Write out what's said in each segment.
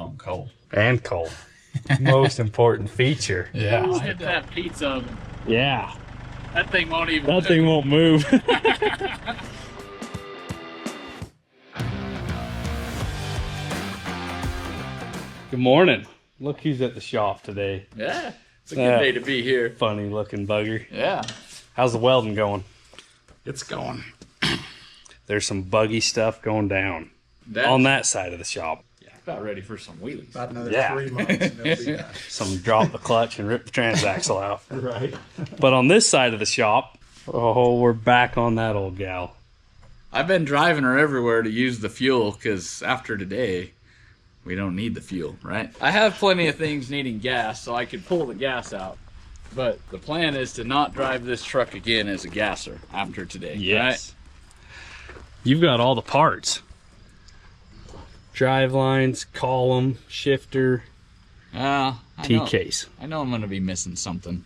I'm cold. And cold. Most important feature. Yeah. Let's hit that pizza oven. Yeah. That thing won't even That thing won't move. Good morning. Look who's at the shop today. Yeah. It's a good day to be here. Funny looking bugger. Yeah. How's the welding going? It's going. There's some buggy stuff going down on that side of the shop. Yeah. About ready for some wheelies. About another Yeah. 3 months and it'll be done. Some drop the clutch and rip the transaxle out. Right. But on this side of the shop, oh, we're back on that old gal. I've been driving her everywhere to use the fuel because after today, we don't need the fuel, right? I have plenty of things needing gas, so I could pull the gas out. But the plan is to not drive this truck again as a gasser after today, Yes. You've got all the parts. Drive lines, column, shifter, right? T-case. I know I'm going to be missing something.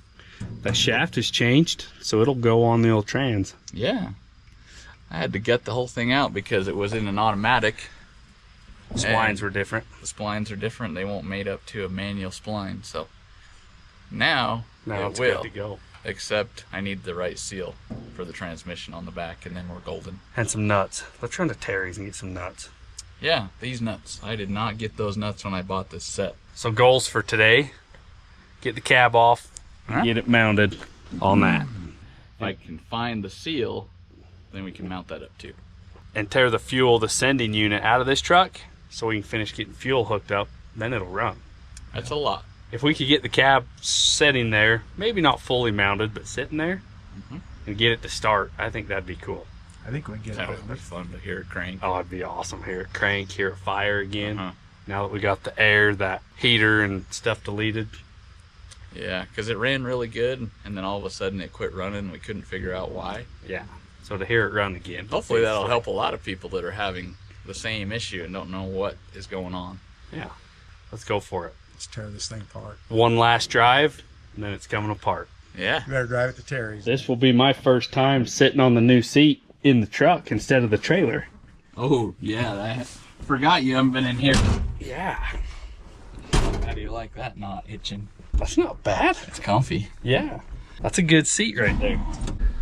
That shaft has changed, so it'll go on the old trans. Yeah. I had to gut the whole thing out because it was in an automatic. Splines were different. The splines are different. They won't mate up to a manual spline. So now It's will. good to go. Except I need the right seal for the transmission on the back, and then we're golden. And some nuts. Let's run to Terry's and get some nuts. Yeah, these nuts. I did not get those nuts when I bought this set. So goals for today: get the cab off, Huh? get it mounted on that, If I can find the seal, then we can mount that up too. and tear the fuel, the sending unit out of this truck, so we can finish getting fuel hooked up. Then it'll run. That's a lot. If we could get the cab sitting there, maybe not fully mounted, but sitting there, and get it to start, I think that'd be cool. I think we can get That it. would be fun to hear it crank. Oh, it'd be awesome. Hear it crank, hear it fire again. Uh-huh. Now that we got the air, that heater and stuff deleted. Yeah, because it ran really good, and then all of a sudden it quit running, and we couldn't figure out why. Yeah. So to hear it run again. Hopefully that'll help a lot of people that are having the same issue and don't know what is going on. Yeah. Let's go for it. Let's tear this thing apart. One last drive, and then it's coming apart. Yeah. You better drive it to Terry's. This will be my first time sitting on the new seat in the truck instead of the trailer. Oh, yeah. I forgot you haven't been in here. Yeah. How do you like that not itching? That's not bad. It's comfy. Yeah. That's a good seat right there.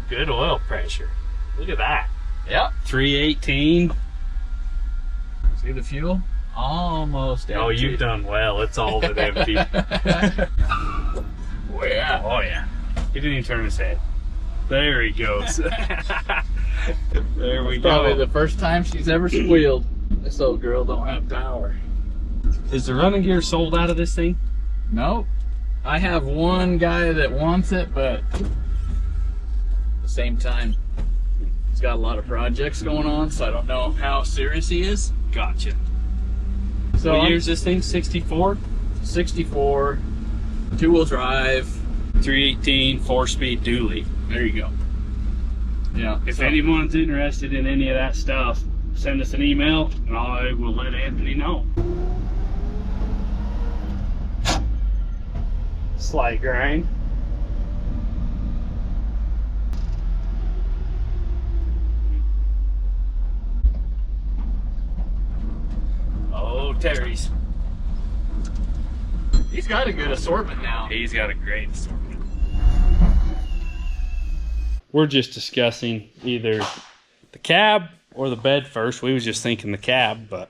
Good oil pressure. Look at that. Yep. 318. See the fuel? Almost empty. Oh, you've done well. It's all but empty. Oh, yeah. Oh, yeah. He didn't even turn his head. There he goes. There we Probably go. the first time she's ever squealed. This old girl don't have power. Is the running gear sold out of this thing? Nope. I have one guy that wants it, but at the same time, he's got a lot of projects going on, so I don't know how serious he is. Gotcha. So What year's this thing? 64? 64, two-wheel drive. 318, 4-speed dually. There you go. Yeah. If so- anyone's interested in any of that stuff, send us an email and I will let Anthony know. Slight grind. Oh, Terry's. He's got a good assortment now. He's got a great assortment. We're just discussing either the cab or the bed first. We was just thinking the cab, but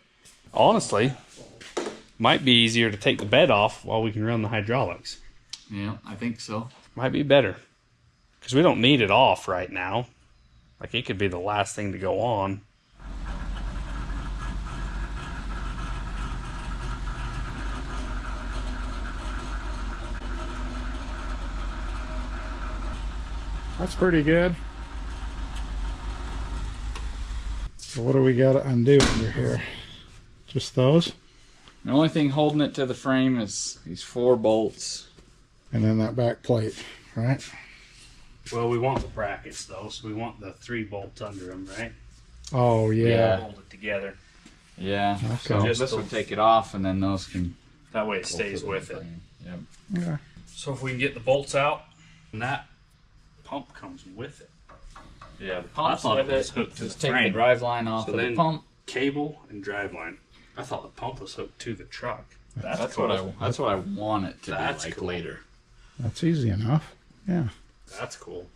honestly, might be easier to take the bed off while we can run the hydraulics. Yeah, I think so. Might be better. Because we don't need it off right now. Like, it could be the last thing to go on. That's pretty good. So what do we got to undo under here? Just those? The only thing holding it to the frame is these 4 bolts. And then that back plate, right? Well, we want the brackets, though, so we want the 3 bolts under them, right? Oh, yeah. Hold it together. Yeah. Okay. So Just this the- would take it off, and then those can That way it go stays for the with it. frame. Yep. Yeah. So if we can get the bolts out, and that pump comes with it. Yeah, the pump's thought with it was it. hooked to Just the take frame. the drive line off So of the then- pump. Cable and drive line. I thought the pump was hooked to the truck. That's what I want it to be like cool. later. That's easy enough. Yeah. That's cool.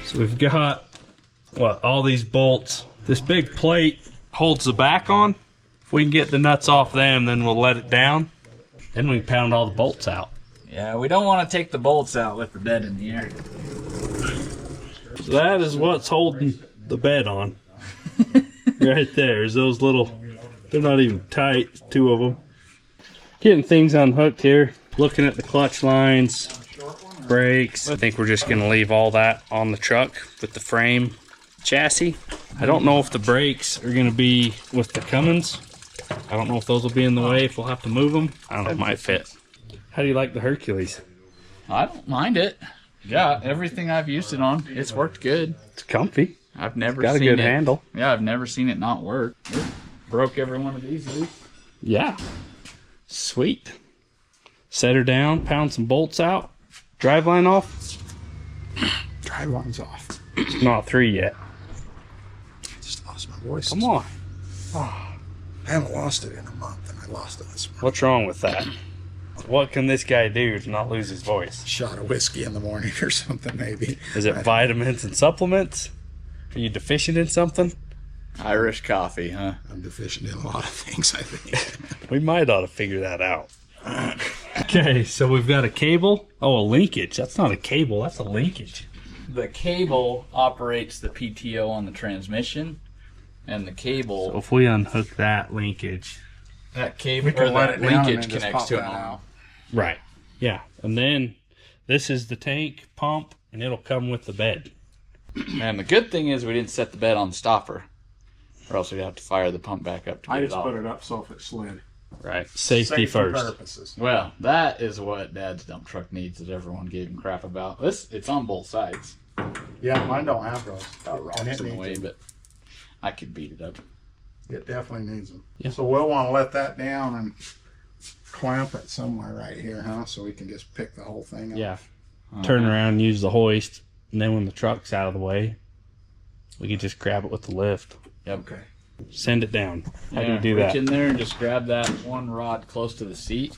So we've got, what, all these bolts. This big plate holds the back on. If we can get the nuts off them, then we'll let it down. Then we can pound all the bolts out. Yeah, we don't want to take the bolts out with the bed in the air. So that is what's holding the bed on. Right there is those little, they're not even tight, 2 of them. Getting things unhooked here. Looking at the clutch lines, brakes. I think we're just going to leave all that on the truck with the frame chassis. I don't know if the brakes are going to be with the Cummins. I don't know if those will be in the way, if we'll have to move them. I don't know, it might fit. How do you like the Hercules? I don't mind it. Yeah, everything I've used it on, it's worked good. It's comfy. I've never Got a seen good it. handle. Yeah, I've never seen it not work. It broke every one of these loose. Yeah. Sweet. Set her down, pound some bolts out. Driveline off. Driveline's off. Not 3 yet. Just lost my voice. Come on. I haven't lost it in a month, and I lost it this month. What's wrong with that? What can this guy do to not lose his voice? Shot of whiskey in the morning or something, maybe. Is it vitamins and supplements? Are you deficient in something? Irish coffee, huh? I'm deficient in a lot of things, I think. We might ought to figure that out. Okay, so we've got a cable. Oh, a linkage. That's not a cable, that's a linkage. The cable operates the PTO on the transmission, and the cable, So if we unhook that linkage. that cable, We can or let that it down and linkage then just connects pop to it that now. out. Right. Yeah. And then this is the tank pump, and it'll come with the bed. And the good thing is we didn't set the bed on the stopper, or else we'd have to fire the pump back up to get I it just off. put it up so if it slid. Right. Safety first. purposes. Well, that is what Dad's dump truck needs that everyone gave him crap about. It's on both sides. Yeah, mine don't have those. Got rocks And it in the needs way, them. but I could beat it up. It definitely needs them. Yeah. So we'll want to let that down and clamp it somewhere right here, huh? So we can just pick the whole thing up. Yeah. Turn around and use the hoist. And then when the truck's out of the way, we can just grab it with the lift. Yep. Okay. Send it down. How do Yeah, you do reach that? in there and just grab that one rod close to the seat.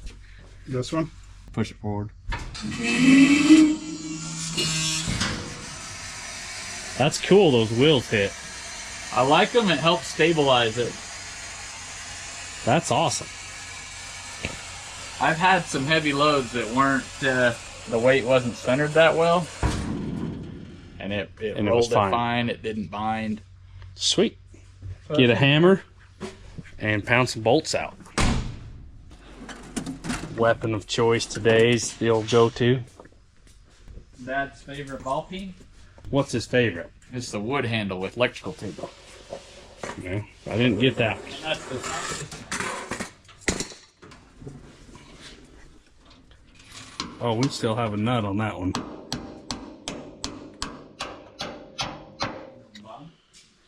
This one? Push it forward. That's cool, those wheels hit. I like them. It helps stabilize it. That's awesome. I've had some heavy loads that weren't, the weight wasn't centered that well. And it And it rolled was it fine. fine. It didn't bind. Sweet. Get a hammer and pound some bolts out. Weapon of choice today's the old go-to. Dad's favorite ball peen? What's his favorite? It's the wood handle with electrical tape. Okay. I didn't get that. That's the Oh, we still have a nut on that one.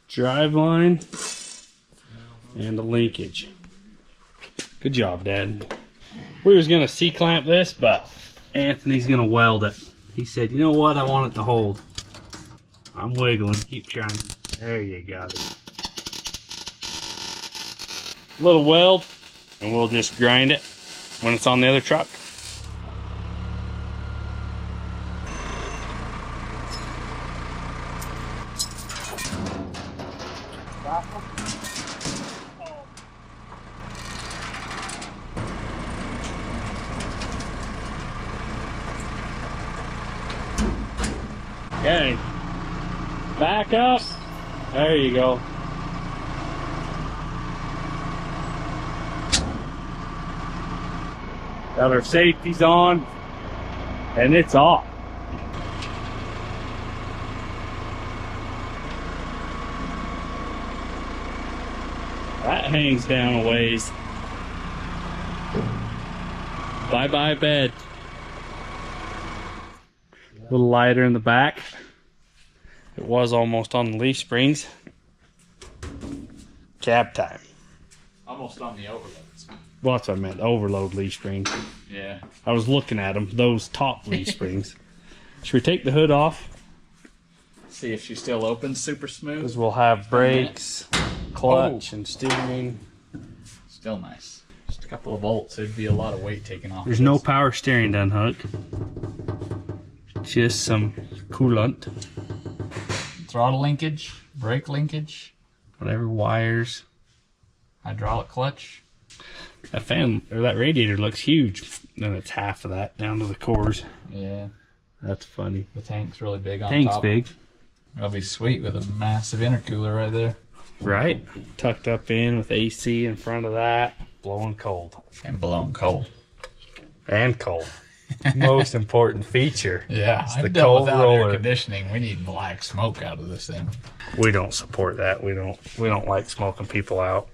Drive line and a linkage. Good job, Dad. We was gonna C-clamp this, but Anthony's gonna weld it. He said, you know what, I want it to hold. I'm wiggling, keep trying. There you got it. Little weld, and we'll just grind it when it's on the other truck. Okay. Back up. There you go. Got our safeties on, and it's off. That hangs down a ways. Bye-bye bed. A little lighter in the back. It was almost on the leaf springs. Cab time. almost on the overloads. Well, that's what I meant. Overload leaf springs. Yeah. I was looking at them. Those top leaf springs. Should we take the hood off? See if she still opens super smooth. Because we'll have brakes, clutch, and steering. Still nice. Just a couple of volts. It'd be a lot of weight taken off. There's no power steering done, Hook. Just some coolant. Throttle linkage, brake linkage, Whatever wires. hydraulic clutch. That fan or that radiator looks huge. And it's half of that down to the cores. Yeah. That's funny. The tank's really big on Tank's top. big. That'll be sweet with a massive intercooler right there. Right? Tucked up in with AC in front of that. Blowing cold. And blown cold. And cold. Most important feature. Yeah, the I've done cold without roller. air conditioning. We need black smoke out of this thing. We don't support that. We don't like smoking people out.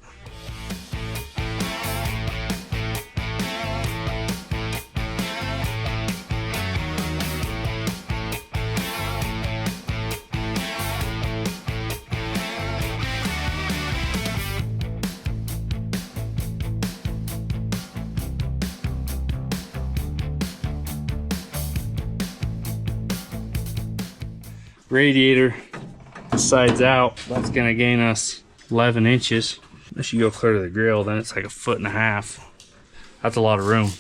Radiator sides out. That's gonna gain us 11 inches. Unless you go clear to the grill, then it's like 1.5 feet. That's a lot of room.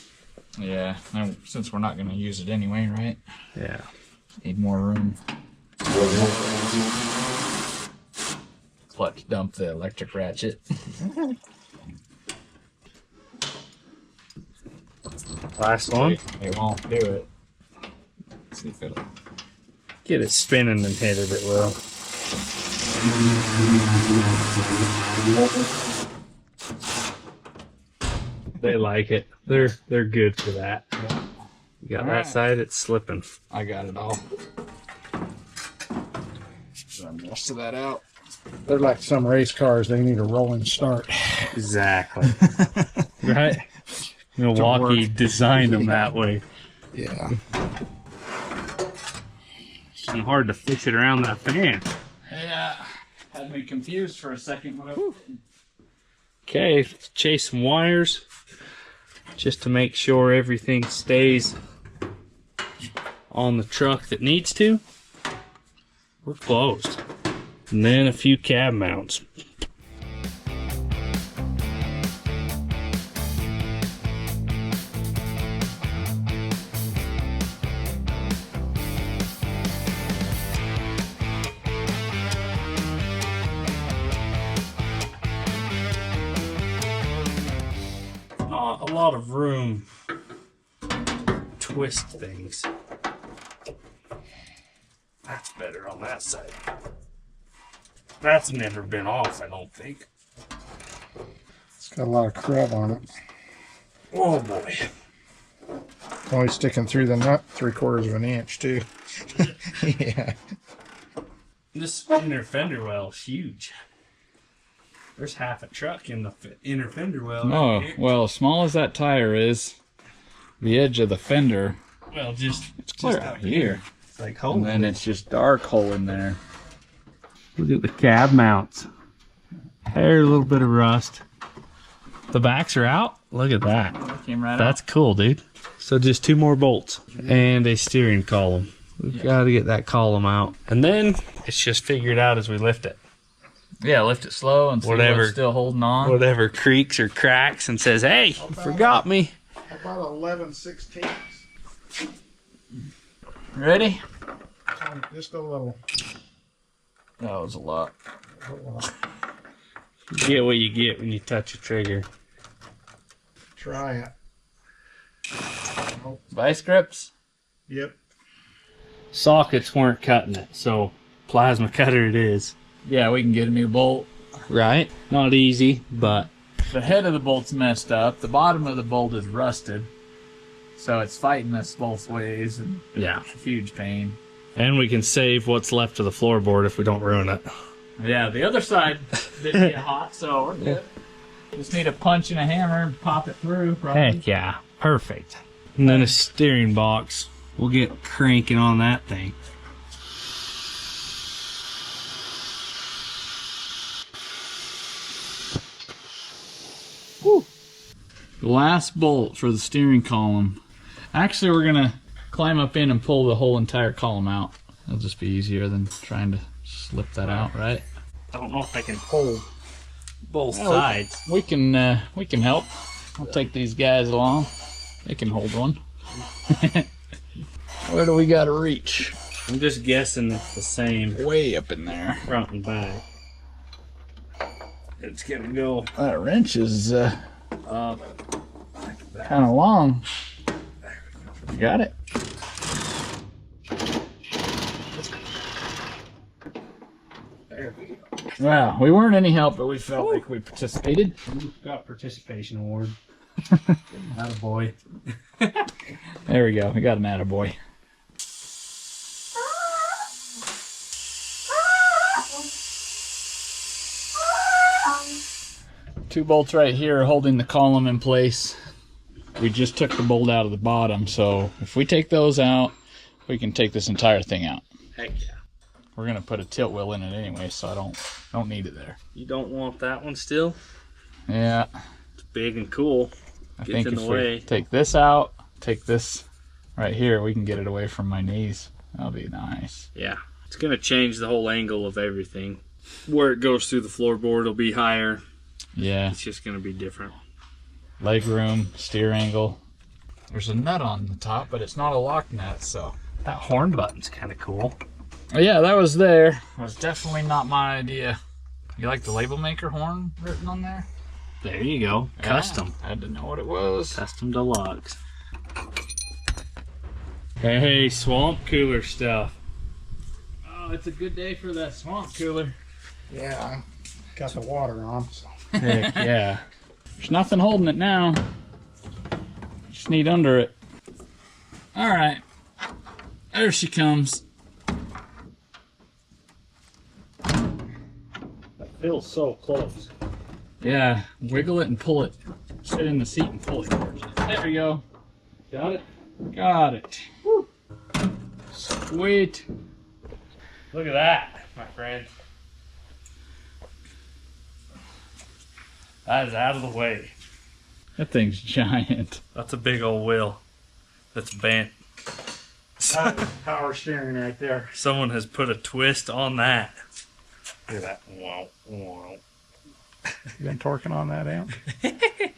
Yeah, and since we're not going to use it anyway, right? Yeah. Need more room. Clutch dump the electric ratchet. Last one. It won't do it. Let's see if it'll. Get it spinning and hit it, it will. They like it. They're good for that. You got that side, it's slipping. I got it all. Run the rest of that out. They're like some race cars. They need a rolling start. Exactly. Right? Milwaukee designed them that way. Yeah. And hard to fix it around that fan. Yeah. Had me confused for a second. Okay, let's chase some wires just to make sure everything stays on the truck that needs to. We're closed. And then a few cab mounts. Not a lot of room to twist things. That's better on that side. That's never been off, I don't think. It's got a lot of crud on it. Oh boy. Only sticking through the nut 3/4 of an inch too. Yeah. This inner fender well is huge. There's half a truck in the inner fender well. Oh, right here. well, as small as that tire is, the edge of the fender, Well, it's clear just out up here. It's like And holy. then it's just dark hole in there. Look at the cab mounts. There's a little bit of rust. The backs are out. Look at that. Came right That's cool, dude. So just 2 more bolts and a steering column. We've got to get that column out. And then it's just figured out as we lift it. Yeah, lift it slow and see Whatever. what's still holding on. Whatever creaks or cracks and says, hey, you forgot me. About 11/16. Ready? Just a little. That was a lot. You get what you get when you touch a trigger. Try it. Vice grips? Yep. Sockets weren't cutting it, so plasma cutter it is. Yeah, we can get a new bolt. Right? Not easy, but The head of the bolt's messed up. The bottom of the bolt is rusted. So it's fighting us both ways. And yeah. it's a huge pain. And we can save what's left of the floorboard if we don't ruin it. Yeah, the other side didn't get hot, so we're good. Just need a punch and a hammer and pop it through. Probably. Heck yeah. Perfect. And then a steering box. We'll get cranking on that thing. The last bolt for the steering column. Actually, we're gonna climb up in and pull the whole entire column out. It'll just be easier than trying to slip that out, right? I don't know if I can pull both sides. We can help. I'll take these guys along. They can hold one. Where do we gotta reach? I'm just guessing it's the same. Way up in there. Front and back. It's gonna go. That wrench is kind of long. You got it? There we go. Wow, we weren't any help, but we felt like we participated. Got participation award. Attaboy. There we go. We got an attaboy. Two bolts right here holding the column in place. We just took the bolt out of the bottom, so if we take those out, we can take this entire thing out. Heck yeah. We're gonna put a tilt wheel in it anyway, so I don't need it there. You don't want that one still? Yeah. It's big and cool. I Gets think in if the we way. take this out, take this right here, we can get it away from my knees. That'll be nice. Yeah. It's gonna change the whole angle of everything. Where it goes through the floorboard will be higher. Yeah. It's just gonna be different. Leg room, steer angle. There's a nut on the top, but it's not a lock nut, so. That horn button's kind of cool. Oh, yeah, that was there. It was definitely not my idea. You like the label maker horn written on there? There you go. Yeah, Custom. I had to know what it was. Custom deluxe. Hey, swamp cooler stuff. Oh, it's a good day for that swamp cooler. Yeah, got the water on. So. Heck yeah. There's nothing holding it now. Just need under it. All right. There she comes. That feels so close. Yeah, wiggle it and pull it. Sit in the seat and pull it towards you. There we go. Got it? Got it. Woo. Sweet. Look at that, my friend. That is out of the way. That thing's giant. That's a big old wheel. That's bent. Power steering right there. Someone has put a twist on that. Look at that. Wow, wow. You been torquing on that amp?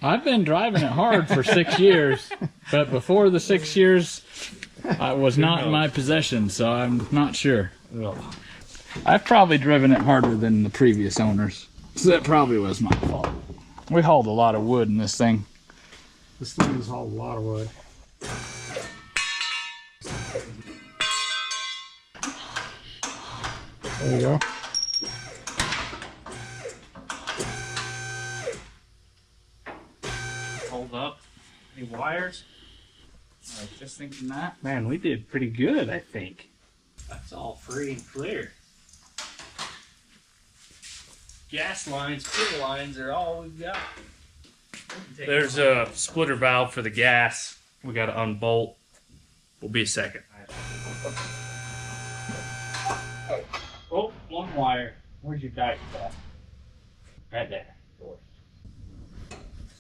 I've been driving it hard for 6 years, but before the 6 years, I was not in my possession, so I'm not sure. Ugh. I've probably driven it harder than the previous owners, so that probably was my fault. We hauled a lot of wood in this thing. This thing has hauled a lot of wood. There you go. Hold up. Any wires? I was just thinking that. Man, we did pretty good, I think. That's all free and clear. Gas lines, fuel lines are all we've got. There's a splitter valve for the gas. We got to unbolt. Will be a second. Oh, one wire. Where's your dice at? Right there.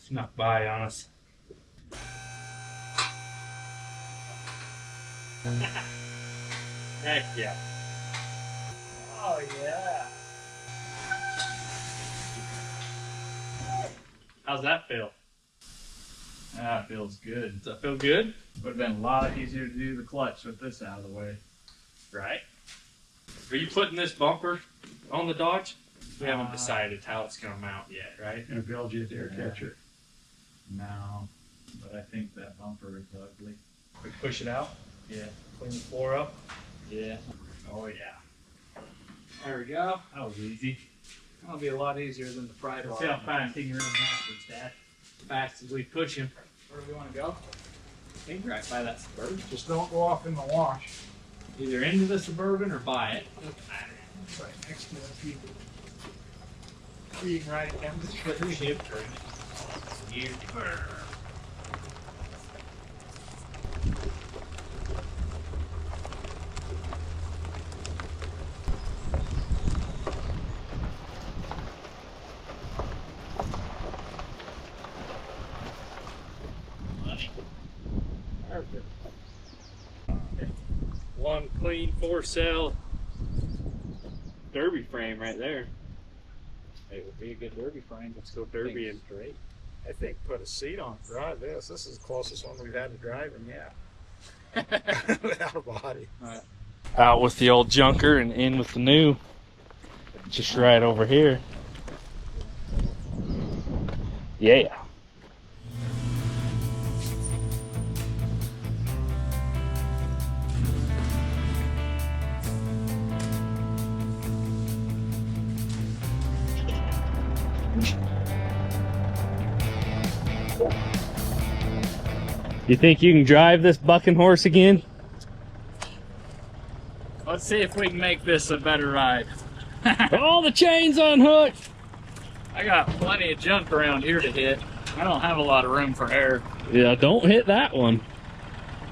Snuck by on us. Heck yeah. Oh yeah. How's that feel? That feels good. Does that feel good? Would have been a lot easier to do the clutch with this out of the way. Right? Are you putting this bumper on the Dodge? We haven't decided how it's going to mount yet, right? Gonna build you a deer catcher. No, but I think that bumper is ugly. We push it out? Yeah. Clean the floor up? Yeah. Oh yeah. There we go. That was easy. That'll be a lot easier than the Pride. See how fast he can run backwards, Dad. As fast as we push him. Where do we want to go? He can right by that Suburban. Just don't go off in the wash. Either into the Suburban or by it. It's right next to it. You can ride it down the Put the shifter in it. You burr. One clean 4-cell derby frame right there. It would be a good derby frame. Let's go derby and straight. I think put a seat on to drive this. This is the closest one we've had to driving yet. Without a body. Right. Out with the old junker and in with the new. Just right over here. Yeah. You think you can drive this bucking horse again? Let's see if we can make this a better ride. All the chains unhooked. I got plenty of junk around here to hit. I don't have a lot of room for air. Yeah, don't hit that one.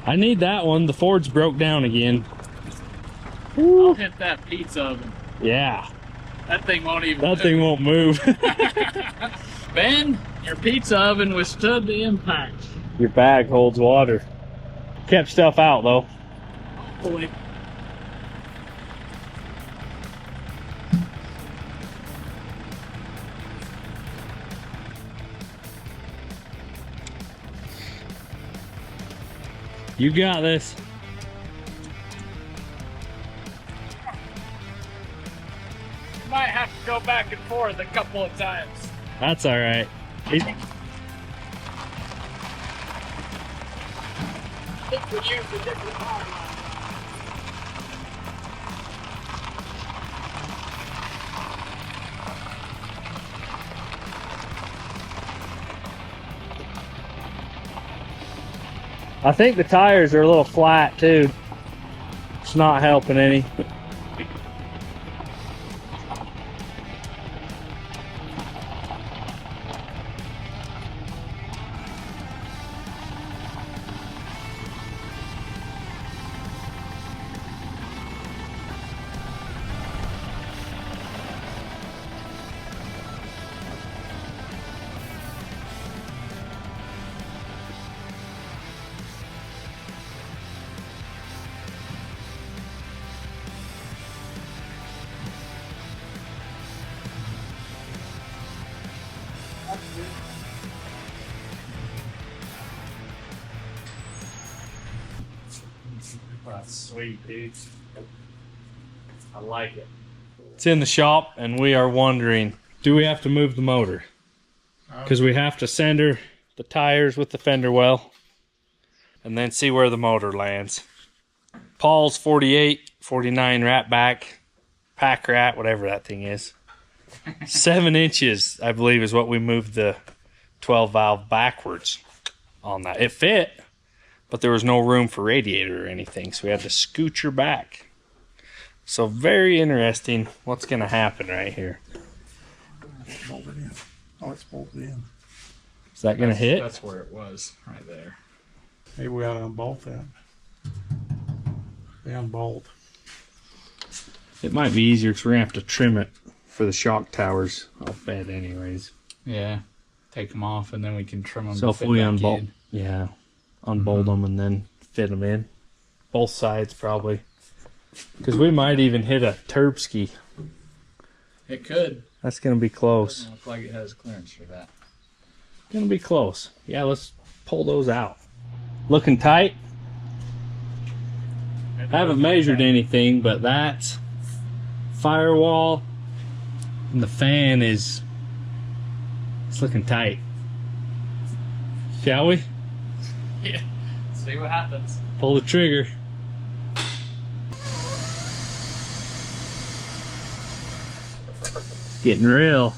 I need that one. The Ford's broke down again. I'll hit that pizza oven. Yeah. That thing won't even That thing won't move. Ben, your pizza oven withstood the impact. Your bag holds water. Kept stuff out though. Hopefully. You got this. Might have to go back and forth a couple of times. That's all right. I think we used a different power line. I think the tires are a little flat too. It's not helping any. That's sweet, dude. I like it. It's in the shop and we are wondering, do we have to move the motor? Because we have to center the tires with the fender well and then see where the motor lands. Paul's 48, 49 rat back, pack rat, whatever that thing is. 7 inches, I believe, is what we moved the 12 valve backwards on that. It fit, but there was no room for radiator or anything, so we had to scooch her back. So very interesting what's going to happen right here. It's bolted in. Oh, it's bolted in. Is that going to hit? That's where it was, right there. Maybe we ought to unbolt that. They unbolt. It might be easier because we're going to have to trim it for the shock towers, I'll bet anyways. Yeah, take them off and then we can trim them. So if we unbolt, yeah, unbolt them and then fit them in. Both sides probably. Because we might even hit a Turbski. It could. That's going to be close. Doesn't look like it has clearance for that. Going to be close. Yeah, let's pull those out. Looking tight. I haven't measured anything, but that's Firewall. And the fan is, it's looking tight. Shall we? Yeah. See what happens. Pull the trigger. It's getting real.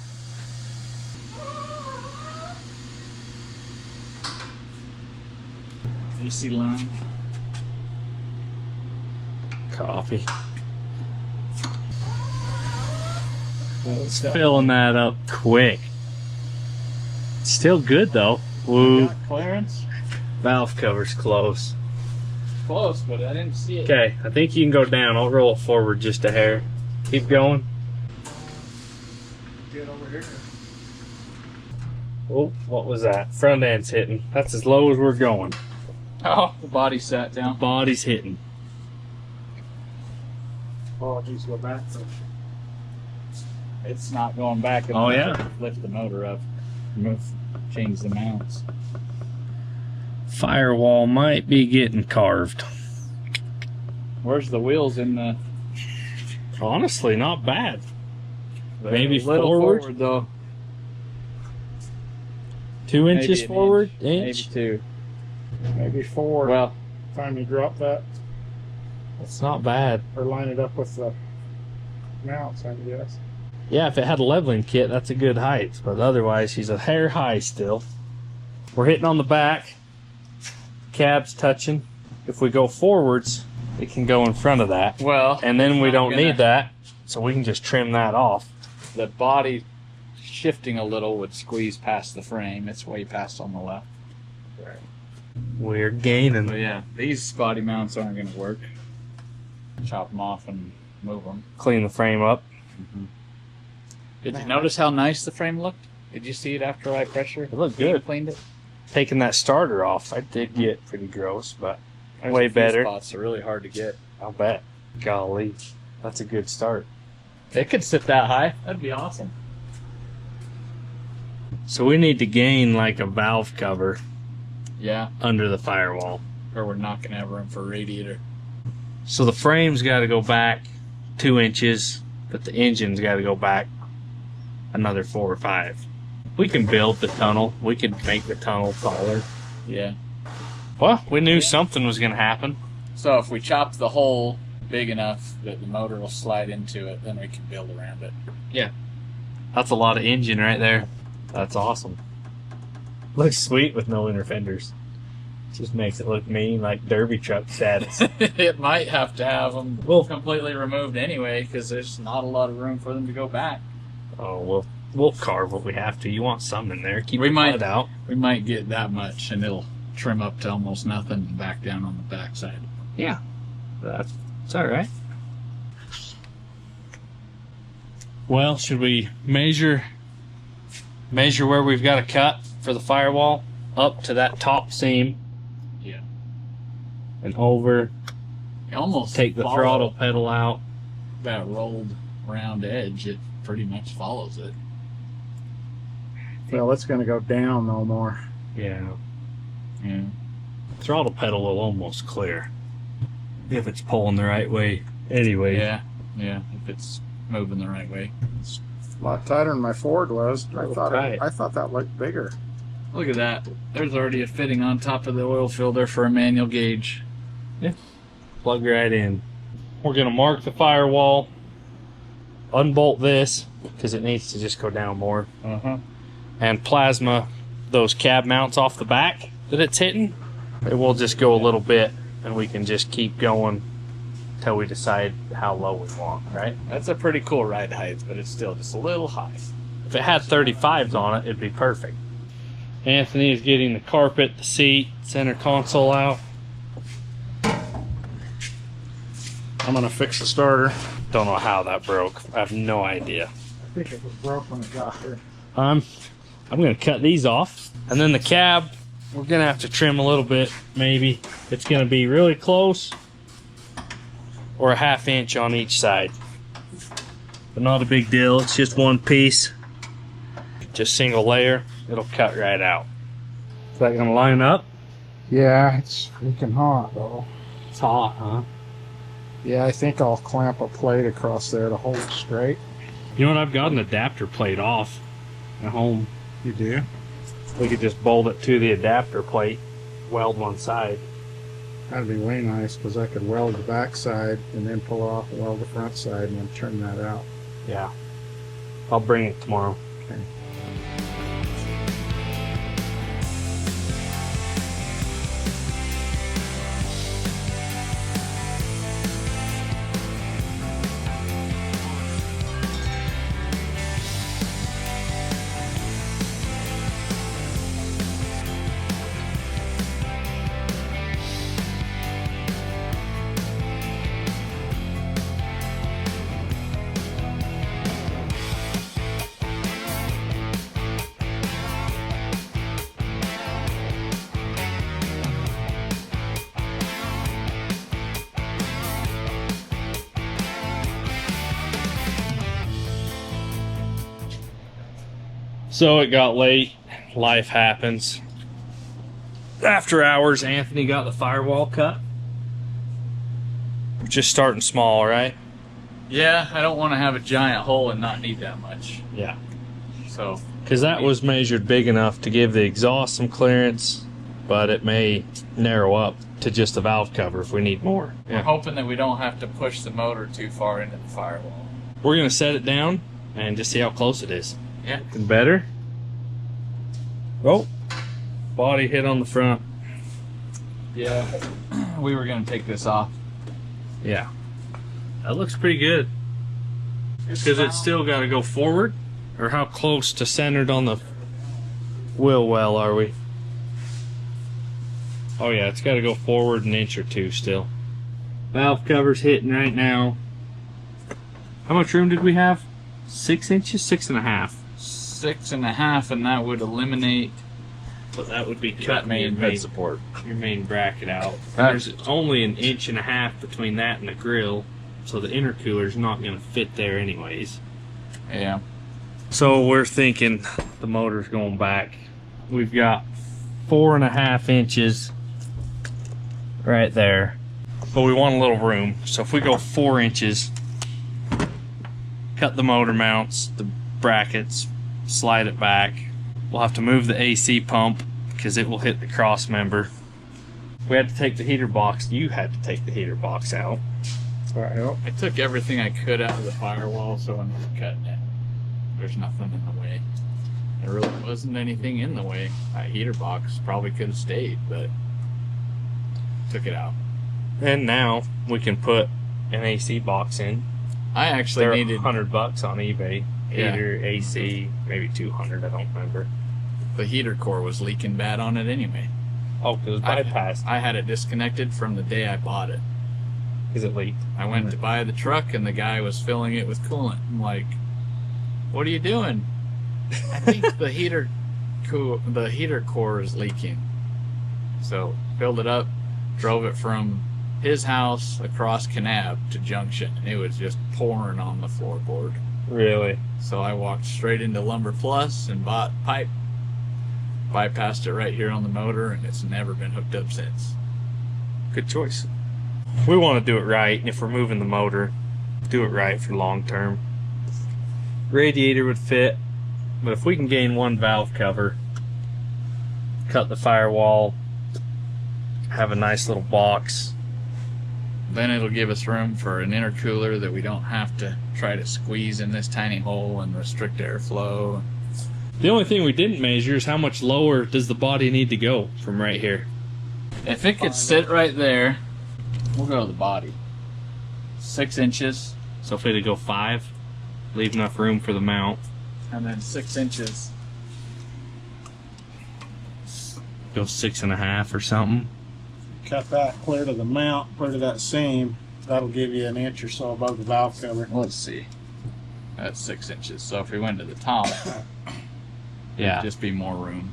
AC line. Coffee. It's filling that up quick. Still good though. Woo. Got clearance? Valve cover's close. Close, but I didn't see it. Okay, I think you can go down. I'll roll it forward just a hair. Keep going. Get over here. Oh, what was that? Front end's hitting. That's as low as we're going. Oh, the body sat down. Body's hitting. Apologies, we're back. It's not going back. Oh, yeah? Lift the motor up. Change the mounts. Firewall might be getting carved. Where's the wheels in the... Honestly, not bad. Maybe a little forward though. 2 inches Maybe an forward, Maybe inch. 2. Maybe 4. Well, Time you drop that It's not bad. or line it up with the mounts, I guess. Yeah, if it had a leveling kit, that's a good height. But otherwise, she's a hair high still. We're hitting on the back. Cab's touching. If we go forwards, it can go in front of that. well, And then it's we not don't gonna- need that, so we can just trim that off. The body shifting a little would squeeze past the frame. It's way past on the left. We're gaining. But yeah, these body mounts aren't going to work. Chop them off and move them. Clean the frame up. Did you notice how nice the frame looked? Did you see it after I pressure? It looked good. Cleaned it. Taking that starter off, I did get pretty gross, but There's way a few better. Spots are really hard to get. I'll bet. Golly, that's a good start. It could sit that high. That'd be awesome. So we need to gain like a valve cover Yeah, under the firewall. or we're not going to have room for a radiator. So the frame's got to go back 2 inches, but the engine's got to go back another 4 or 5. We can build the tunnel. We could make the tunnel taller. Yeah. Well, we knew something was going to happen. So if we chop the hole big enough that the motor will slide into it, then we can build around it. That's a lot of engine right there. That's awesome. Looks sweet with no inner fenders. Just makes it look mean, like derby truck status. It might have to have them Well- completely removed anyway, because there's not a lot of room for them to go back. Oh, we'll carve what we have to. You want some in there. Keep We the might- mud out. We might get that much, and it'll trim up to almost nothing and back down on the backside. Yeah. That's all right. Well, should we measure where we've got to cut for the firewall up to that top seam? Yeah. And over. You almost Take the follow throttle pedal out. that rolled round edge. It pretty much follows it. Well, it's going to go down no more. Yeah. Yeah. Throttle pedal will almost clear if it's pulling the right way. Anyway. Yeah. Yeah. If it's moving the right way. It's a lot tighter than my Ford was. Little tight. I thought that looked bigger. Look at that. There's already a fitting on top of the oil filter for a manual gauge. Plug right in. We're going to mark the firewall. Unbolt this because it needs to just go down more. And plasma those cab mounts off the back that it's hitting. It will just go a little bit and we can just keep going until we decide how low we want, right? That's a pretty cool ride height, but it's still just a little high. If it had 35s on it, it'd be perfect. Anthony is getting the carpet, the seat, center console out. I'm going to fix the starter. Don't know how that broke. I have no idea. I think it was broke when it got here. I'm going to cut these off. And then the cab, we're going to have to trim a little bit, maybe. It's going to be really close or a 1/2 inch on each side. But not a big deal. It's just one piece. Just single layer. It'll cut right out. Is that going to line up? Yeah, it's freaking hot though. It's hot, huh? Yeah, I think I'll clamp a plate across there to hold it straight. You know what? I've got an adapter plate off at home. You do? We could just bolt it to the adapter plate, weld one side. That'd be way nice because I could weld the back side and then pull off and weld the front side and then turn that out. Yeah. I'll bring it tomorrow. Okay. So it got late. Life happens. After hours, Anthony got the firewall cut. Just starting small, right? Yeah, I don't want to have a giant hole and not need that much. Yeah. So, because that was measured big enough to give the exhaust some clearance, but it may narrow up to just a valve cover if we need more. we're hoping that we don't have to push the motor too far into the firewall. We're gonna set it down and just see how close it is. Yeah. Better. Oh, body hit on the front. Yeah. We were going to take this off. Yeah. That looks pretty good. Because it's still got to go forward. Or how close to centered on the wheel well are we? Oh yeah, it's got to go forward an inch or two still. Valve cover's hitting right now. How much room did we have? 6 inches? 6.5. 6.5, and that would eliminate. But that would be That cutting main your head support. your main bracket out. That's- There's only an 1.5 inches between that and the grill, so the intercooler's not going to fit there anyways. Yeah. So we're thinking the motor's going back. We've got 4.5 inches right there, but we want a little room. So if we go 4 inches, cut the motor mounts, the brackets, slide it back. We'll have to move the AC pump because it will hit the cross member. We had to take the heater box. You had to take the heater box out. Right. I took everything I could out of the firewall, so when we're cutting it, there's nothing in the way. There really wasn't anything in the way. That heater box probably could have stayed, but took it out. And now we can put an AC box in. I actually They're needed $100 on eBay. Yeah. Heater, AC, maybe 200. I don't remember. the heater core was leaking bad on it anyway. Oh, because it was bypassed. I had it disconnected from the day I bought it. Because it leaked. I went to buy the truck and the guy was filling it with coolant. I'm like, "What are you doing?" I think the heater core is leaking. So filled it up, drove it from his house across Kanab to Junction. It was just pouring on the floorboard. Really? So I walked straight into Lumber Plus and bought pipe. Bypassed it right here on the motor, and it's never been hooked up since. Good choice. We want to do it right, and if we're moving the motor, do it right for long term. Radiator would fit, but if we can gain one valve cover, cut the firewall, have a nice little box. Then it'll give us room for an intercooler that we don't have to try to squeeze in this tiny hole and restrict airflow. The only thing we didn't measure is how much lower does the body need to go from right here. If it could sit right there, we'll go to the body. 6 inches, So if it'd go 5, leave enough room for the mount. and then 6 inches. Go 6.5 or something. Cut that clear to the mount, clear to that seam. That'll give you an inch or so above the valve cover. Let's see. That's 6 inches. So if we went to the top, Yeah. it'd just be more room.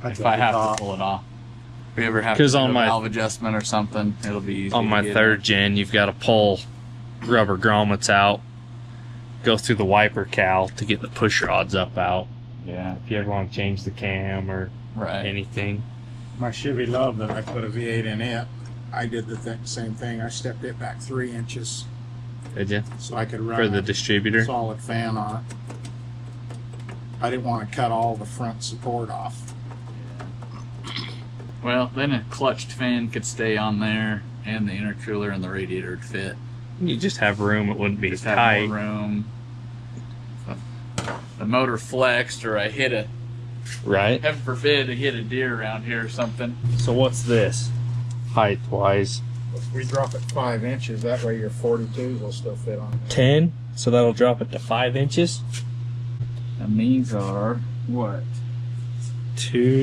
That's If I have off. to pull it off. If we ever have to 'Cause do on a my- valve adjustment or something, it'll be easy On to my get third gen, you've got to pull rubber grommets out, go through the wiper cowl to get the push rods up out. in. Yeah, If you ever want to change the cam or right. anything. My Chevy Love that I put a V8 in it, I did the same thing. I stepped it back 3 inches Did you? so I could run For the a distributor? solid fan on it. I didn't want to cut all the front support off. Well, then a clutched fan could stay on there, and the intercooler and the radiator would fit. You just have room, it wouldn't be Just have tight. more room. So, the motor flexed, or I hit a, Right? heaven forbid, I hit a deer around here or something. So what's this? Height wise? If we drop it 5 inches, that way your 42s will still fit on there. 10? So that'll drop it to 5 inches? And these are what?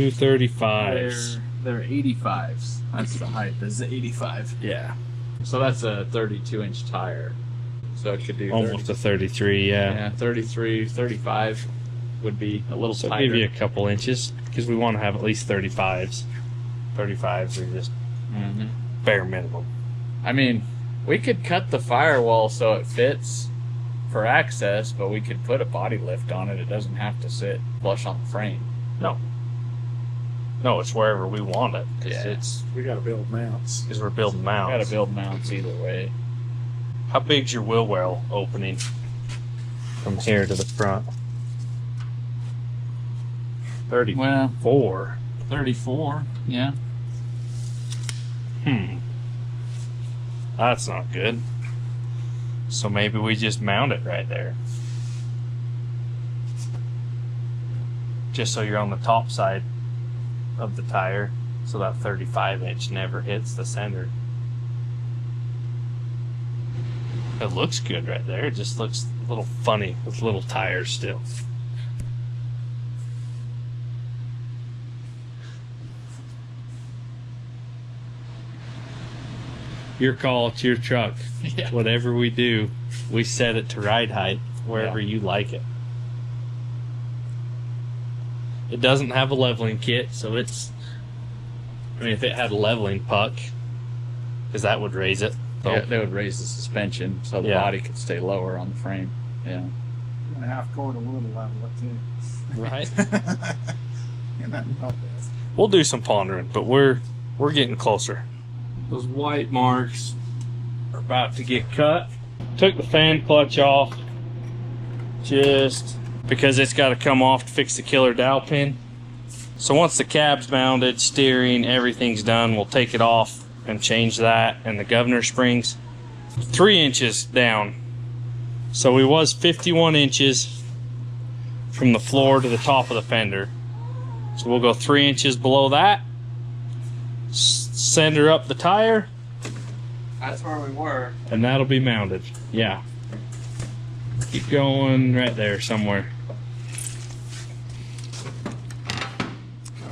235s. They're 85s. That's the height. This is 85. Yeah. So that's a 32-inch tire. So it could do Almost a 33, yeah. 33, 35 would be a little So tighter. give you a couple inches, because we want to have at least 35s. 35s are just Mhm. bare minimum. I mean, we could cut the firewall so it fits for access, but we could put a body lift on it. It doesn't have to sit flush on the frame. No. No, it's wherever we want it. Yeah. We got to build mounts. Because we're building mounts. Got to build mounts either way. How big's your wheel well opening from here to the front? 34. 34, yeah. That's not good. So maybe we just mount it right there. Just so you're on the top side of the tire, so that 35-inch never hits the center. It looks good right there. It just looks a little funny with little tires still. Your call, it's your truck. Yeah. Whatever we do, we set it to ride height wherever you like it. It doesn't have a leveling kit, so it's, I mean, if it had a leveling puck, because that would raise it. So, Yeah, they would raise the suspension so the body could stay lower on the frame. Yeah. And a half quarter wood will level it too. Right. And that help us. We'll do some pondering, but we're getting closer. Those white marks are about to get cut. Took the fan clutch off just because it's got to come off to fix the killer dowel pin. So once the cab's mounted, steering, everything's done, we'll take it off and change that and the governor springs. 3 inches down. So we was 51 inches from the floor to the top of the fender. So we'll go 3 inches below that. Center up the tire. That's where we were. And that'll be mounted. Yeah. Keep going right there somewhere.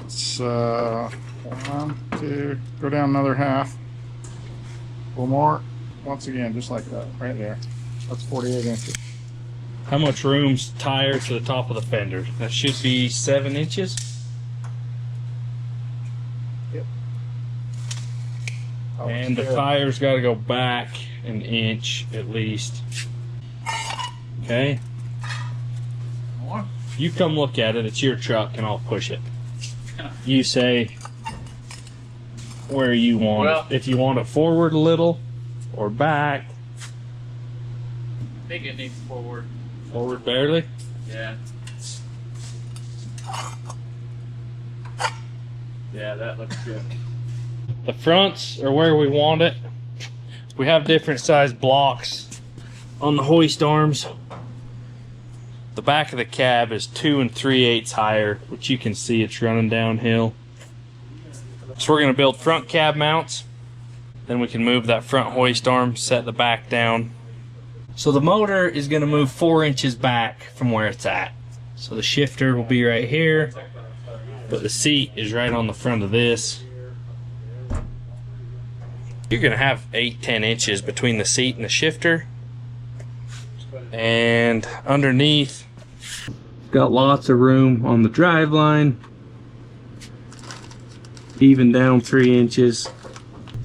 It's 1, 2, go down another half. One more. Once again, just like that, right there. That's 48 inches. How much room's tire to the top of the fender? That should be 7 inches. Yep. And the tire's got to go back an inch at least. Okay. More? You come look at it. It's your truck, and I'll push it. You say where you want it. If you want it forward a little or back. I think it needs forward. Forward barely. Yeah. Yeah, that looks good. The fronts are where we want it. We have different size blocks on the hoist arms. The back of the cab is 2 3/8 higher, which you can see it's running downhill. So we're going to build front cab mounts. Then we can move that front hoist arm, set the back down. So the motor is going to move 4 inches back from where it's at. So the shifter will be right here, but the seat is right on the front of this. You're going to have 8-10 inches between the seat and the shifter. And underneath, got lots of room on the drive line, even down 3 inches.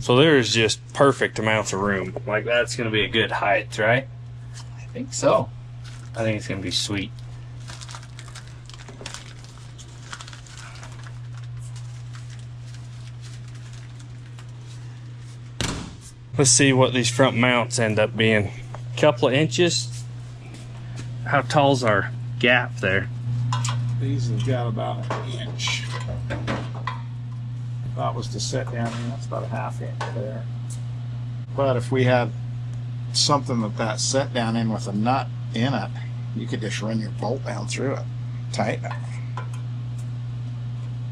So there's just perfect amounts of room. Like that's going to be a good height, right? I think so. I think it's going to be sweet. Let's see what these front mounts end up being. A couple of inches. How tall's our gap there? These have got about an inch. That was to set down in. That's about a ½ inch there. But if we had something that set down in with a nut in it, you could just run your bolt down through it, tighten it.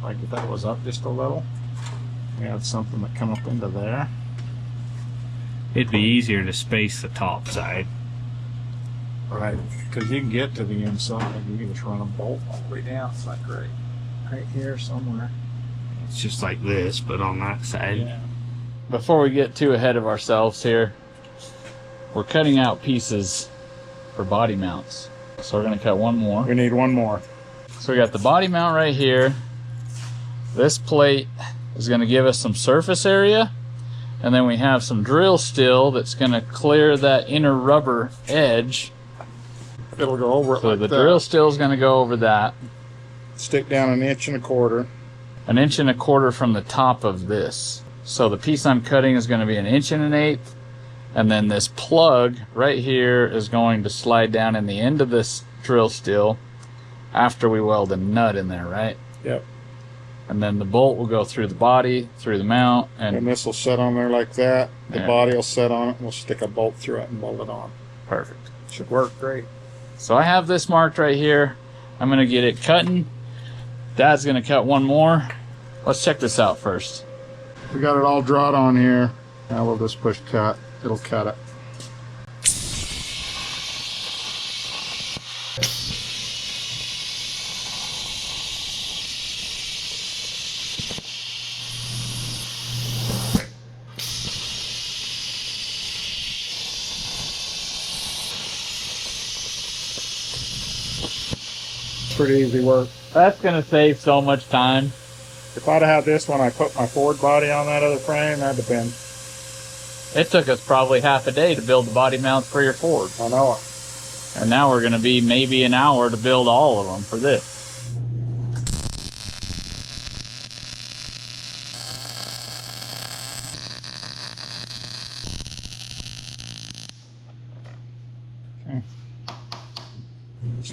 Like if that was up just a little, we had something that come up into there. It'd be easier to space the top side. Right, because you can get to the inside, you can just run a bolt all the way down. It's like right here somewhere. It's just like this, but on that side. Yeah. Before we get too ahead of ourselves here, we're cutting out pieces for body mounts. So we're going to cut one more. We need one more. So we got the body mount right here. This plate is going to give us some surface area. And then we have some drill steel that's going to clear that inner rubber edge it'll go over it So like the that. drill steel is going to go over that. Stick down 1.25 inches. 1.25 inches from the top of this. So the piece I'm cutting is going to be 1 1/8 inches. And then this plug right here is going to slide down in the end of this drill steel after we weld a nut in there, right? Yep. And then the bolt will go through the body, through the mount, And this will set on there like that. The Yeah. body will set on it. We'll stick a bolt through it and bolt it on. perfect. Should work great. So I have this marked right here. I'm going to get it cutting. Dad's going to cut one more. Let's check this out first. We got it all drawn on here. Now we'll just push cut. It'll cut it. Pretty easy work. That's going to save so much time. If I'd have had this when I put my Ford body on that other frame, that'd have been, It took us probably half a day to build the body mounts for your Ford. I know it. And now we're going to be maybe an hour to build all of them for this.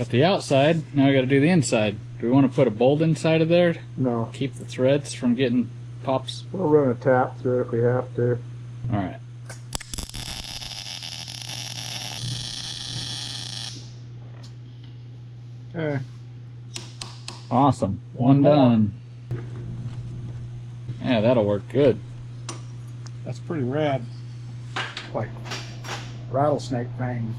At the outside, now we got to do the inside. Do we want to put a bolt inside of there? No. Keep the threads from getting pops? We'll run a tap through it if we have to. Alright. Okay. Awesome. One done. Yeah, that'll work good. That's pretty rad. Like rattlesnake fang.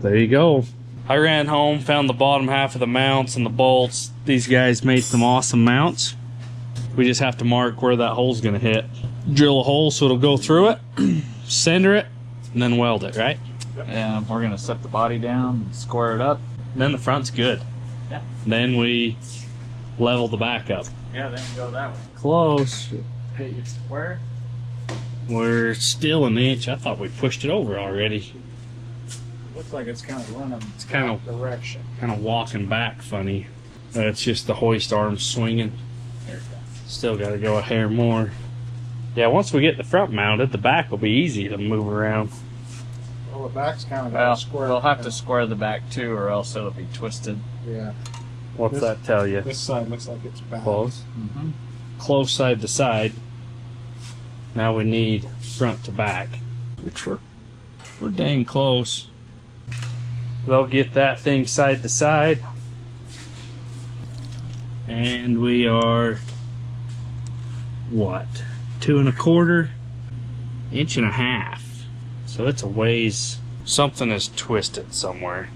There you go. I ran home, found the bottom half of the mounts and the bolts. These guys made some awesome mounts. We just have to mark where that hole's gonna hit. Drill a hole so it'll go through it, center it, and then weld it, right? Yeah, we're gonna set the body down, and square it up. And then the front's good. Yeah. Then we level the back up. Yeah, then go that way. Close. Hit your square. We're still 1 inch. I thought we pushed it over already. Looks like it's kind of running. It's kind of direction. walking back funny. It's just the hoist arms swinging. Still got to go a hair more. Yeah, once we get the front mounted, the back will be easy to move around. Well, the back's kind of Well, square. we'll have to square the back too, or else it'll be twisted. Yeah. What's This- that tell you? This side looks like it's back. Close. Mm-hmm. Close side to side. Now we need front to back. Which we're dang close. They'll get that thing side to side. And we are, what, 2 1/4, 1.5 inches. So it's a ways. Something is twisted somewhere.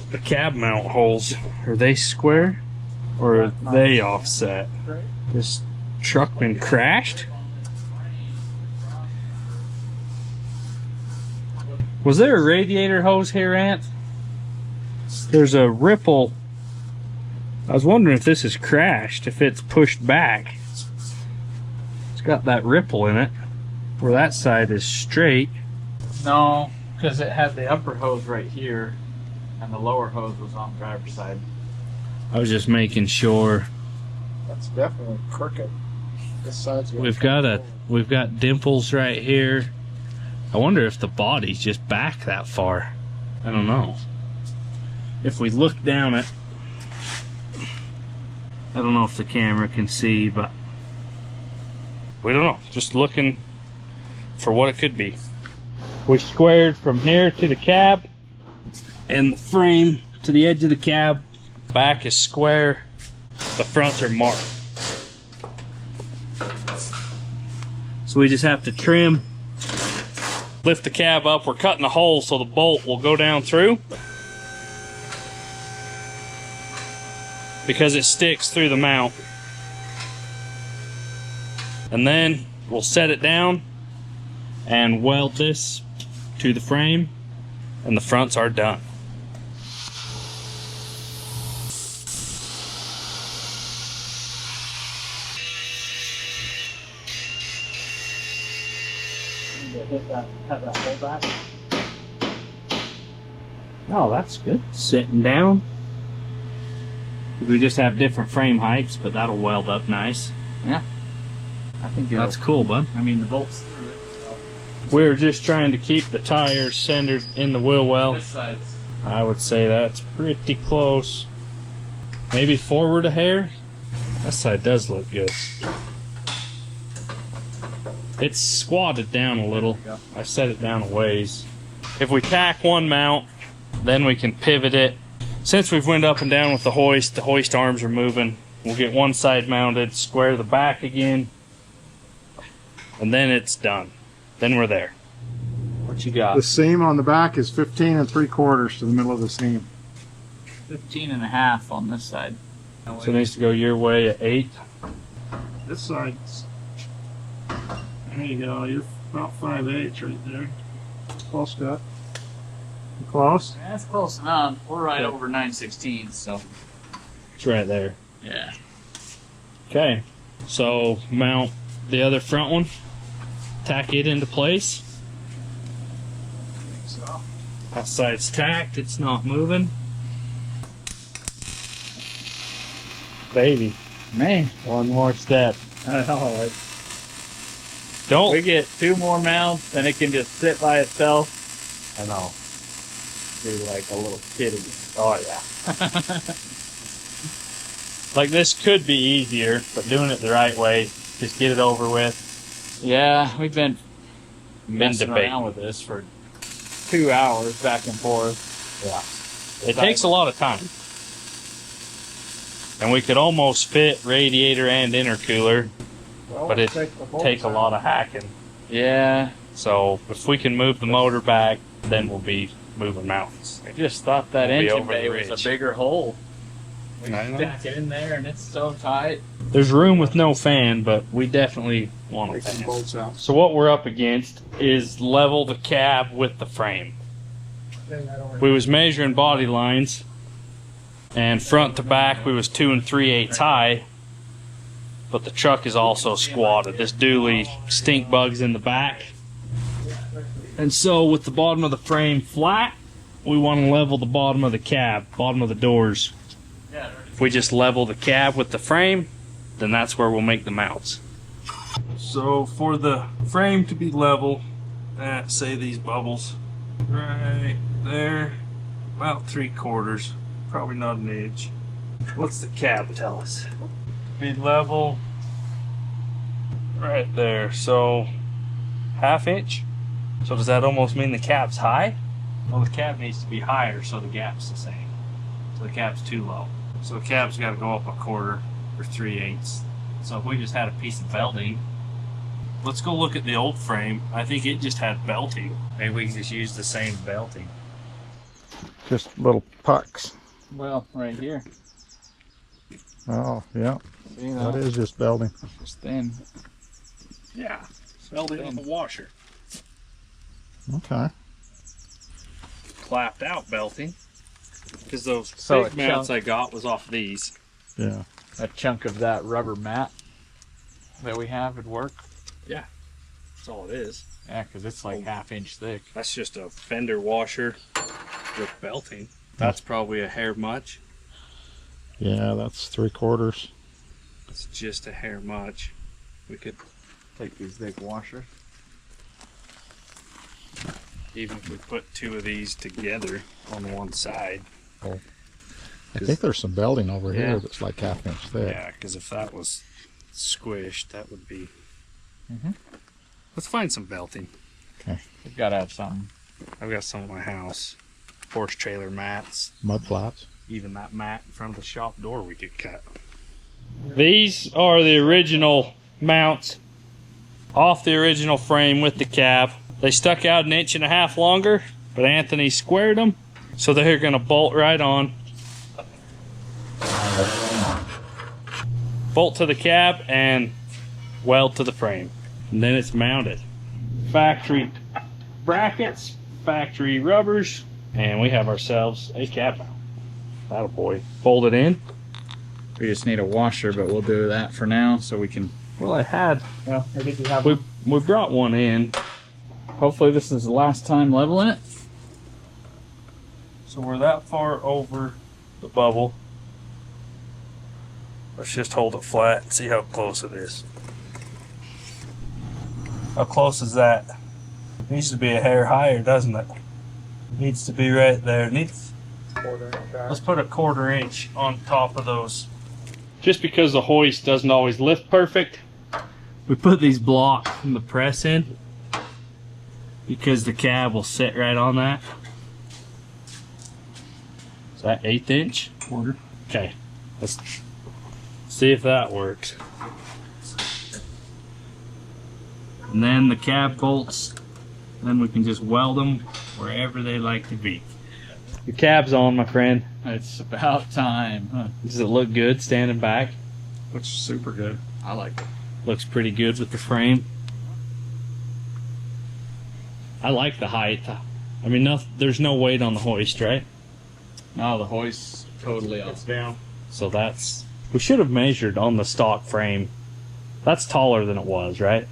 The cab mount holes, are they square or are they offset? This truck been crashed? Was there a radiator hose here, Ant? There's a ripple. I was wondering if this is crashed, if it's pushed back. It's got that ripple in it, where that side is straight. No, because it had the upper hose right here, and the lower hose was on the driver's side. I was just making sure. That's definitely crooked. This side's We've got dimples right here. I wonder if the body's just back that far. I don't know. If we look down it, I don't know if the camera can see, but we don't know. Just looking for what it could be. We squared from here to the cab and the frame to the edge of the cab. Back is square. The fronts are marked. So we just have to trim, lift the cab up. We're cutting a hole so the bolt will go down through, because it sticks through the mount. And then we'll set it down and weld this to the frame, and the fronts are done. Have that hole back. Oh, that's good. Sitting down. We just have different frame heights, but that'll weld up nice. Yeah. I think That's cool, bud. I mean, the bolts through it. So. We're just trying to keep the tires centered in the wheel well. This side's. I would say that's pretty close. Maybe forward a hair. That side does look good. It's squatted down a little. I set it down a ways. If we tack one mount, then we can pivot it. Since we've went up and down with the hoist arms are moving. We'll get one side mounted, square the back again, and then it's done. Then we're there. What you got? The seam on the back is 15 3/4 to the middle of the seam. 15.5 on this side. So it needs to go your way at 8. This side's, there you go, you're about 5/8 right there. Close to it. You close? That's close enough. We're right over 9/16, so. It's right there. Yeah. Okay. So mount the other front one. Tack it into place. So. That side's tacked. It's not moving. Baby. Man. One more step. I know. Don't. We get 2 more mounts, and it can just sit by itself. I know. Be like a little kitty. Oh, yeah. Like, this could be easier, but doing it the right way, just get it over with. Yeah, we've been messing debating around with this for 2 hours back and forth. Yeah. It takes a lot of time. And we could almost fit radiator and intercooler, but it take a lot of hacking. Yeah. So if we can move the motor back, then we'll be moving mountains. I just thought that We'll be engine over the bay was ridge. a bigger hole. We I know. stack it in there, and it's so tight. There's room with no fan, but we definitely want a Take some fan. bolts out. So what we're up against is level the cab with the frame. We was measuring body lines, and front to back we was 2 3/8 high, but the truck is also squatted. This dually stink bugs in the back. And so with the bottom of the frame flat, we want to level the bottom of the cab, bottom of the doors. If we just level the cab with the frame, then that's where we'll make the mounts. So for the frame to be level, say these bubbles right there, about 3/4, probably not an inch. What's the cab tell us? Be level right there, so 1/2 inch. So does that almost mean the cab's high? Well, the cab needs to be higher so the gap's the same. So the cab's too low. So the cab's got to go up 1/4 or 3/8. So if we just had a piece of belting, let's go look at the old frame. I think it just had belting. Maybe we can just use the same belting. Just little pucks. Well, right here. Oh, yeah. See That is just belting. Just thin. Yeah, it's belting with a washer. Okay. Clapped out belting. Because those So big a mounts chunk- I got was off these. Yeah. A chunk of that rubber mat that we have would work. That's all it is. Yeah, because it's like 1/2 inch thick. That's just a fender washer with belting. That's probably a hair much. Yeah, that's 3/4. It's just a hair much. We could, Take these big washers. even if we put 2 of these together on one side. I think there's some belting over Yeah. here that's like 1/2 inch thick. Yeah, because if that was squished, that would be... Mhm. Let's find some belting. We've got to have something. I've got some at my house. Horse trailer mats. Mud flaps. Even that mat in front of the shop door we could cut. These are the original mounts off the original frame with the cab. They stuck out 1.5 inches longer, but Anthony squared them, so they're going to bolt right on. Bolt to the cab and weld to the frame. And then it's mounted. Factory brackets, factory rubbers, and we have ourselves a cab mount. That'll boy. Fold it in. We just need a washer, but we'll do that for now so we can. Well, I had. Well, I think we have We brought one in. Hopefully, this is the last time leveling it. So we're that far over the bubble. Let's just hold it flat and see how close it is. How close is that? It needs to be a hair higher, doesn't it? It needs to be right there. Let's put a 1/4 inch on top of those. Just because the hoist doesn't always lift perfect, we put these blocks from the press in because the cab will sit right on that. Is that 1/8 inch? 1/4. Okay, let's see if that works. And then the cab bolts, then we can just weld them wherever they like to be. Your cab's on, my friend. It's about time. Huh? Does it look good standing back? Looks super good. I like it. Looks pretty good with the frame. I like the height. I mean, there's no weight on the hoist, right? No, the hoist's totally off. Down. So that's... We should have measured on the stock frame. That's taller than it was, right?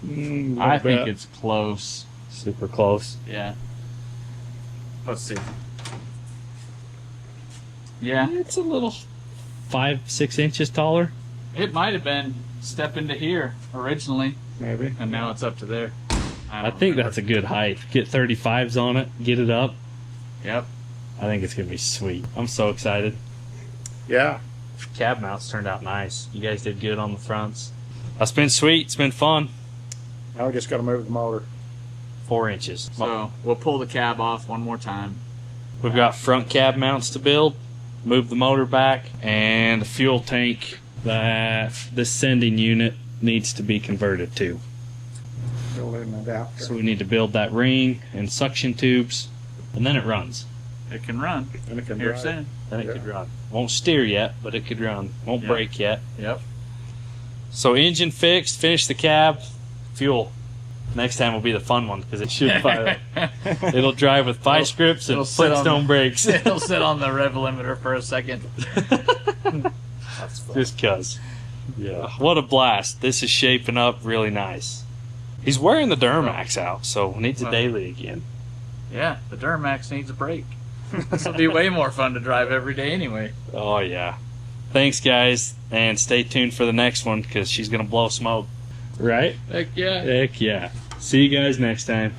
I think it's close. Super close. Yeah. Let's see. Yeah. It's a little 5-6 inches taller. It might have been step into here originally, Maybe. and now it's up to there. I think that's a good height. Get 35s on it, get it up. Yep. I think it's gonna be sweet. I'm so excited. Yeah. Cab mounts turned out nice. You guys did good on the fronts. That's been sweet. It's been fun. Now we just got to move the motor. 4 inches. So we'll pull the cab off one more time. We've got front cab mounts to build, move the motor back, and the fuel tank that the sending unit needs to be converted to. Build in an adapter. So we need to build that ring and suction tubes, and then it runs. It can run. And it can Here drive. soon. Then it Yeah. could run. Won't steer yet, but it could run. Won't Yeah. brake yet. Yep. So engine fixed, finished the cab, fuel. Next time will be the fun one because it should fire. It'll drive with vice grips and it'll sit on Flintstone brakes. It'll sit on the rev limiter for a second. That's fun. Just cuz. Yeah. What a blast. This is shaping up really nice. He's wearing the Duramax out, so needs a daily again. Yeah, the Duramax needs a break. This will be way more fun to drive every day anyway. Oh, yeah. Thanks, guys, and stay tuned for the next one because she's going to blow smoke. Right? Heck yeah. Heck yeah. See you guys next time.